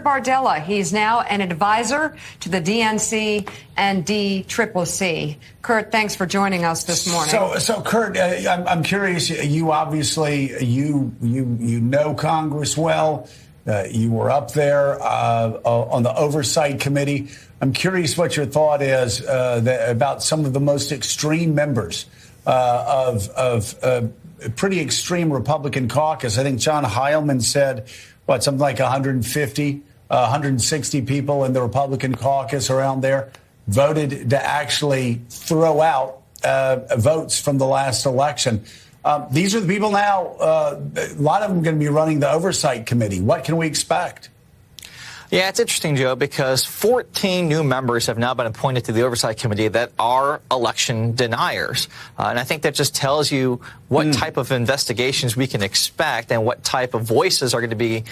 Bardella, he's now an advisor to the DNC and DCCC. Kurt, thanks for joining us this morning. So Kurt, I'm curious. You obviously you know Congress well. You were up there on the oversight committee. I'm curious what your thought is about some of the most extreme members of a pretty extreme Republican caucus. I think John Heilman said, something like 150, 160 people in the Republican caucus around there voted to actually throw out votes from the last election. These are the people now, a lot of them going to be running the oversight committee. What can we expect? Yeah, it's interesting, Joe, because 14 new members have now been appointed to the Oversight Committee that are election deniers. And I think that just tells you what type of investigations we can expect and what type of voices are going to be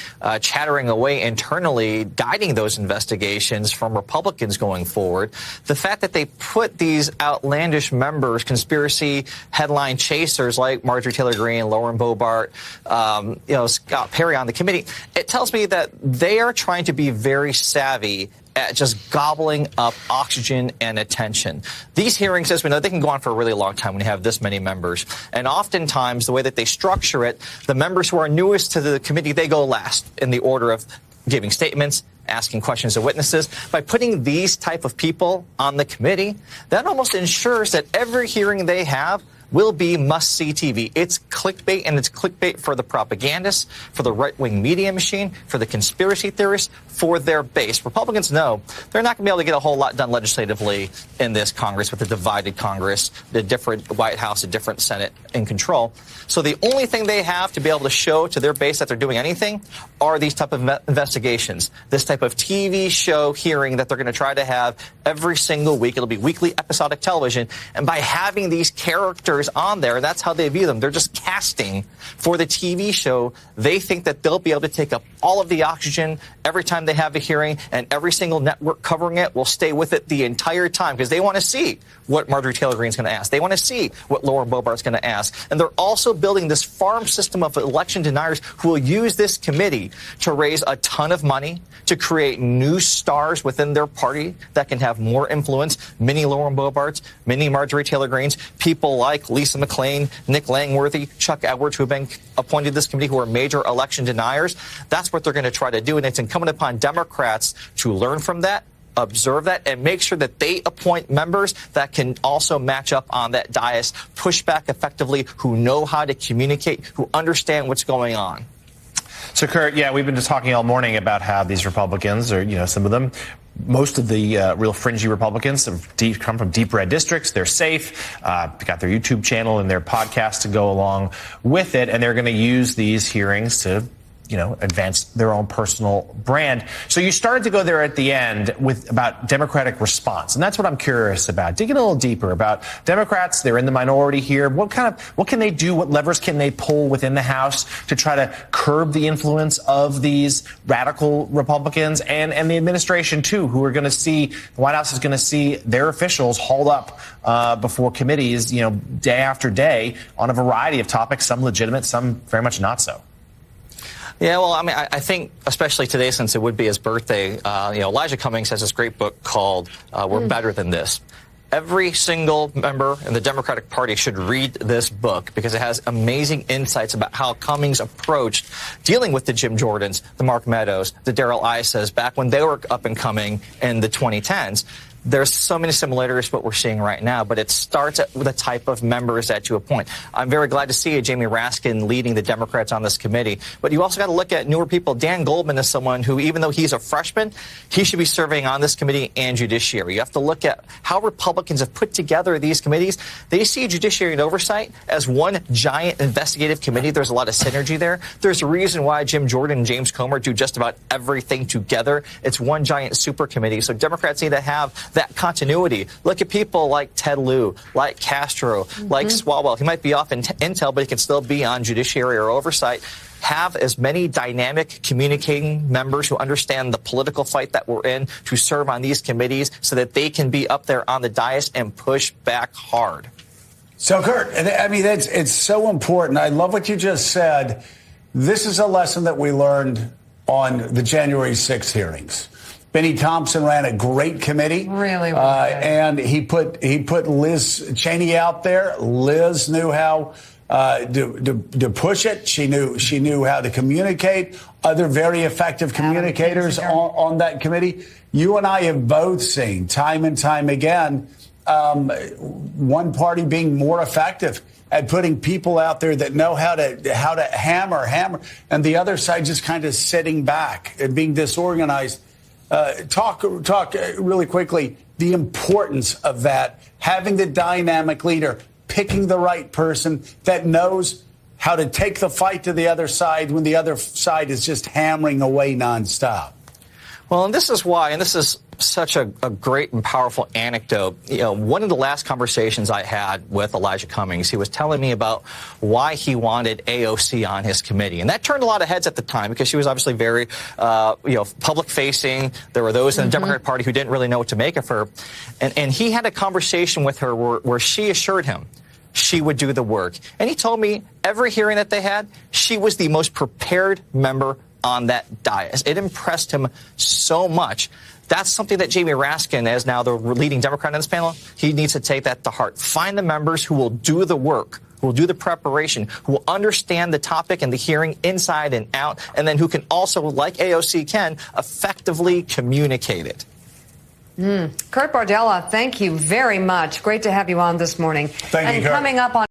chattering away internally, guiding those investigations from Republicans going forward. The fact that they put these outlandish members, conspiracy headline chasers like Marjorie Taylor Greene, Lauren Boebert, Scott Perry on the committee, it tells me that they are trying to be very savvy at just gobbling up oxygen and attention. These hearings, as we know, they can go on for a really long time when you have this many members. And oftentimes, the way that they structure it, the members who are newest to the committee, they go last in the order of giving statements, asking questions of witnesses. By putting these type of people on the committee, that almost ensures that every hearing they have will be must-see TV. It's clickbait, and it's clickbait for the propagandists, for the right-wing media machine, for the conspiracy theorists, for their base. Republicans know they're not going to be able to get a whole lot done legislatively in this Congress with a divided Congress, the different White House, a different Senate in control. So the only thing they have to be able to show to their base that they're doing anything are these type of investigations, this type of TV show hearing that they're going to try to have every single week. It'll be weekly episodic television. And by having these characters on there, that's how they view them. They're just casting for the TV show. They think that they'll be able to take up all of the oxygen every time they have a hearing, and every single network covering it will stay with it the entire time because they want to see what Marjorie Taylor Greene is going to ask. They want to see what Lauren Boebert is going to ask. And they're also building this farm system of election deniers who will use this committee to raise a ton of money, to create new stars within their party that can have more influence. Many Lauren Boeberts, many Marjorie Taylor Greenes, people like Lisa McClain, Nick Langworthy, Chuck Edwards, who have been appointed to this committee, who are major election deniers. That's what they're going to try to do. And it's incumbent upon Democrats to learn from that, observe that, and make sure that they appoint members that can also match up on that dais, push back effectively, who know how to communicate, who understand what's going on. So, Kurt, we've been just talking all morning about how these Republicans, or, some of them, most of the real fringy Republicans come from deep red districts. They're safe. They got their YouTube channel and their podcast to go along with it. And they're going to use these hearings to advance their own personal brand. So you started to go there at the end with about Democratic response. And that's what I'm curious about. Digging a little deeper about Democrats. They're in the minority here. What can they do? What levers can they pull within the House to try to curb the influence of these radical Republicans and the administration too, who are going to see, the White House is going to see their officials hauled up before committees, day after day on a variety of topics, some legitimate, some very much not so. Yeah, well, I think especially today, since it would be his birthday, Elijah Cummings has this great book called We're Better Than This. Every single member in the Democratic Party should read this book because it has amazing insights about how Cummings approached dealing with the Jim Jordans, the Mark Meadows, the Darrell Isas back when they were up and coming in the 2010s. There's so many similarities to what we're seeing right now, but it starts with the type of members that you appoint. I'm very glad to see Jamie Raskin leading the Democrats on this committee, but you also got to look at newer people. Dan Goldman is someone who, even though he's a freshman, he should be serving on this committee and judiciary. You have to look at how Republicans have put together these committees. They see judiciary and oversight as one giant investigative committee. There's a lot of synergy there. There's a reason why Jim Jordan and James Comer do just about everything together. It's one giant super committee. So Democrats need to have that continuity. Look at people like Ted Lieu, like Castro, like Swalwell. He might be off in intel, but he can still be on judiciary or oversight. Have as many dynamic communicating members who understand the political fight that we're in to serve on these committees so that they can be up there on the dais and push back hard. So, Kurt, it's so important. I love what you just said. This is a lesson that we learned on the January 6th hearings. Benny Thompson ran a great committee. Really, and he put Liz Cheney out there. Liz knew how to push it. She knew how to communicate. Other very effective communicators on that committee. You and I have both seen time and time again one party being more effective at putting people out there that know how to hammer, and the other side just kind of sitting back and being disorganized. Talk really quickly the importance of that, having the dynamic leader, picking the right person that knows how to take the fight to the other side when the other side is just hammering away nonstop. Well, and this is why, and this is such a great and powerful anecdote. You know, one of the last conversations I had with Elijah Cummings, he was telling me about why he wanted AOC on his committee. And that turned a lot of heads at the time because she was obviously very, public facing. There were those in the Democratic Party who didn't really know what to make of her. And he had a conversation with her where she assured him she would do the work. And he told me every hearing that they had, she was the most prepared member on that dais. It impressed him so much. That's something that Jamie Raskin, as now the leading Democrat on this panel, he needs to take that to heart. Find the members who will do the work, who will do the preparation, who will understand the topic and the hearing inside and out, and then who can also, like AOC can, effectively communicate it. Kurt Bardella, thank you very much. Great to have you on this morning. Thank you, Kurt. Coming up on